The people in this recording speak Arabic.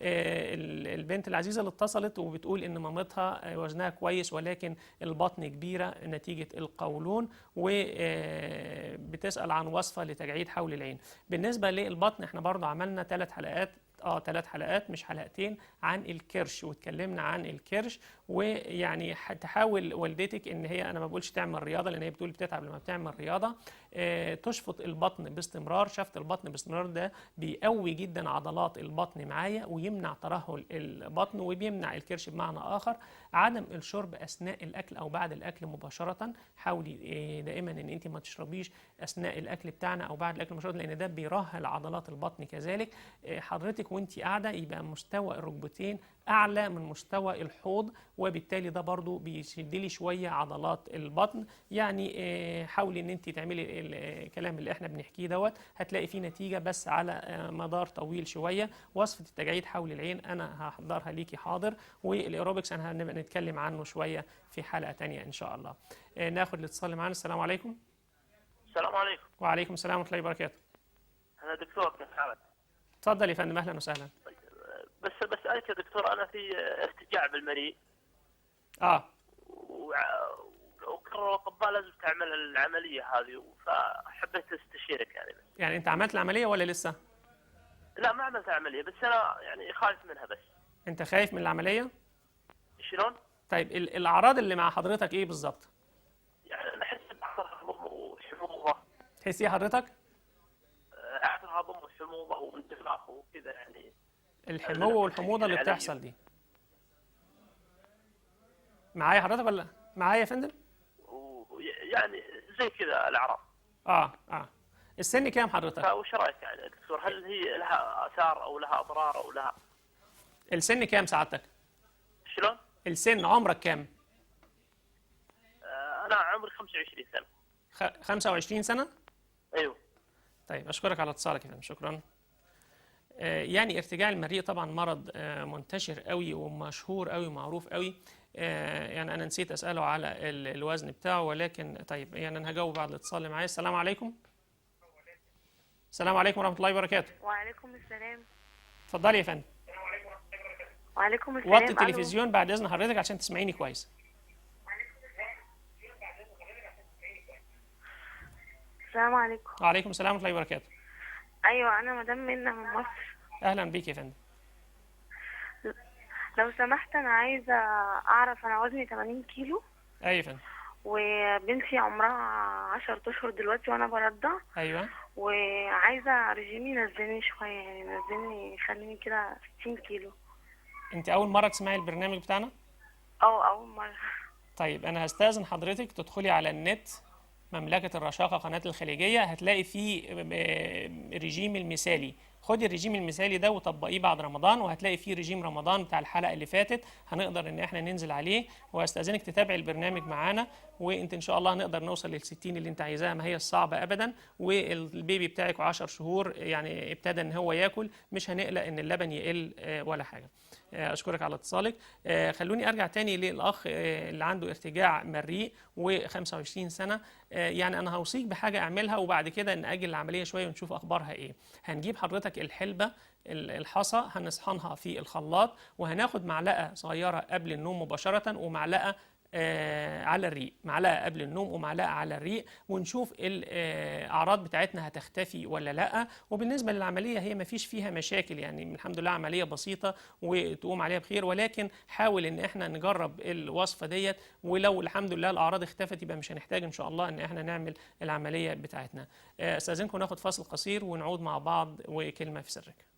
البنت العزيزة اللي اتصلت وبتقول إن مامتها وزنها كويس ولكن البطن كبيرة نتيجة القولون، وبتسأل عن وصفة لتجاعيد حول العين. بالنسبة للبطن احنا برضو عملنا 3 حلقات، 3 حلقات مش حلقتين، عن الكرش، واتكلمنا عن الكرش. ويعني تحاول والدتك ان هي، انا ما بقولش تعمل رياضه لان هي بتقول بتتعب لما بتعمل رياضه، تشفط البطن باستمرار. شفط البطن باستمرار ده بيقوي جدا عضلات البطن معايا ويمنع ترهل البطن وبيمنع الكرش. بمعنى اخر عدم الشرب اثناء الاكل او بعد الاكل مباشره. حاولي دائما ان انت ما تشربيش اثناء الاكل بتاعنا او بعد الاكل مباشره، لان ده بيرهل عضلات البطن. كذلك حضرتك وانت قاعده يبقى مستوى الركبتين اعلى من مستوى الحوض، وبالتالي ده برضو بيشد لي شويه عضلات البطن. يعني حاولي ان انت تعملي الكلام اللي احنا بنحكيه دوت، هتلاقي فيه نتيجه بس على مدار طويل شويه. وصفه التجاعيد حول العين انا هحضرها ليكي حاضر، والايروبكس انا هنبقى نتكلم عنه شويه في حلقه ثانيه ان شاء الله. ناخد الاتصال معانا. السلام عليكم. السلام عليكم. وعليكم السلام ورحمه الله وبركاته. انا دكتور، كيف حالك؟ اتفضل يا فندم، اهلا وسهلا. بس بسألك يا دكتور، انا في ارتجاع بالمريء. وقرروا الاطباء لازم تعمل العمليه هذه، فحبيت استشيرك يعني. بس يعني انت عملت العمليه ولا لسه؟ لا، ما عملت عمليه، بس انا يعني خايف منها. بس انت خايف من العمليه؟ شلون؟ طيب الاعراض اللي مع حضرتك ايه بالظبط؟ يعني انا احس بحموضه وحموضه. تحس ايه حضرتك؟ احس هضم وحموضه وانتفاخ وكذا يعني. الحموه والحموضه اللي بتحصل دي معايا حضرتك ولا معايا يا فندم؟ يعني زي كذا الاعراض. السن كام حضرتك؟ وش رايك يعني يا دكتور؟ هل هي لها اثار او لها اضرار او لها؟ السن كام سعادتك؟ شلون؟ السن، عمرك كام؟ انا عمري 25 سنه. 25 سنه؟ ايوه. طيب اشكرك على اتصالك يا فندم، شكرا. يعني ارتجاع المريء طبعا مرض منتشر قوي ومشهور قوي ومعروف قوي. يعني انا نسيت اساله على الوزن بتاعه، ولكن طيب يعني انا هجاوب بعد الاتصال اللي معايا. السلام عليكم. السلام عليكم ورحمه الله وبركاته. وعليكم السلام. اتفضلي يا فندم. وعليكم السلام. وطي التلفزيون بعد اذن حضرتك عشان تسمعيني كويس. السلام عليكم. وعليكم السلام ورحمه الله وبركاته. ايوه، انا مدام منى من مصر. اهلا بيك يا فندم. لو سمحت، انا عايزه اعرف، انا وزني 80 كيلو. ايوه يا فندم. وبنتي عمرها 10 اشهر دلوقتي وانا برضع. ايوه. وعايزه رجيمي ينزلني شويه، يعني ينزلني يخليني كده 60 كيلو. انت اول مره تسمعي البرنامج بتاعنا؟ اول مره. طيب انا هستاذن حضرتك تدخلي على النت، مملكة الرشاقة قناة الخليجية، هتلاقي فيه رجيم المثالي. خدي الرجيم المثالي ده وطبقيه بعد رمضان، وهتلاقي فيه رجيم رمضان بتاع الحلقة اللي فاتت هنقدر ان احنا ننزل عليه. واستاذنك تتابعي البرنامج معانا، وانت ان شاء الله هنقدر نوصل لل60 اللي انت عايزاها، ما هي الصعبة ابدا. والبيبي بتاعك 10 شهور يعني ابتدى ان هو ياكل، مش هنقلق ان اللبن يقل ولا حاجة. اشكرك على اتصالك. خلوني ارجع تاني للاخ اللي عنده ارتجاع مريء و25 سنه. يعني انا هوصيك بحاجه اعملها، وبعد كده ناجل العمليه شويه ونشوف اخبارها ايه. هنجيب حضرتك الحلبه الحصى، هنصحنها في الخلاط، وهناخد معلقه صغيره قبل النوم مباشره ومعلقه على الريق، معلقه قبل النوم ومعلقه على الريق، ونشوف الاعراض بتاعتنا هتختفي ولا لا. وبالنسبه للعمليه هي ما فيش فيها مشاكل، يعني الحمد لله عمليه بسيطه وتقوم عليها بخير، ولكن حاول ان احنا نجرب الوصفه ديت، ولو الحمد لله الاعراض اختفت يبقى مش هنحتاج ان شاء الله ان احنا نعمل العمليه بتاعتنا. استاذنكم ناخد فاصل قصير ونعود مع بعض وكلمه في سرك.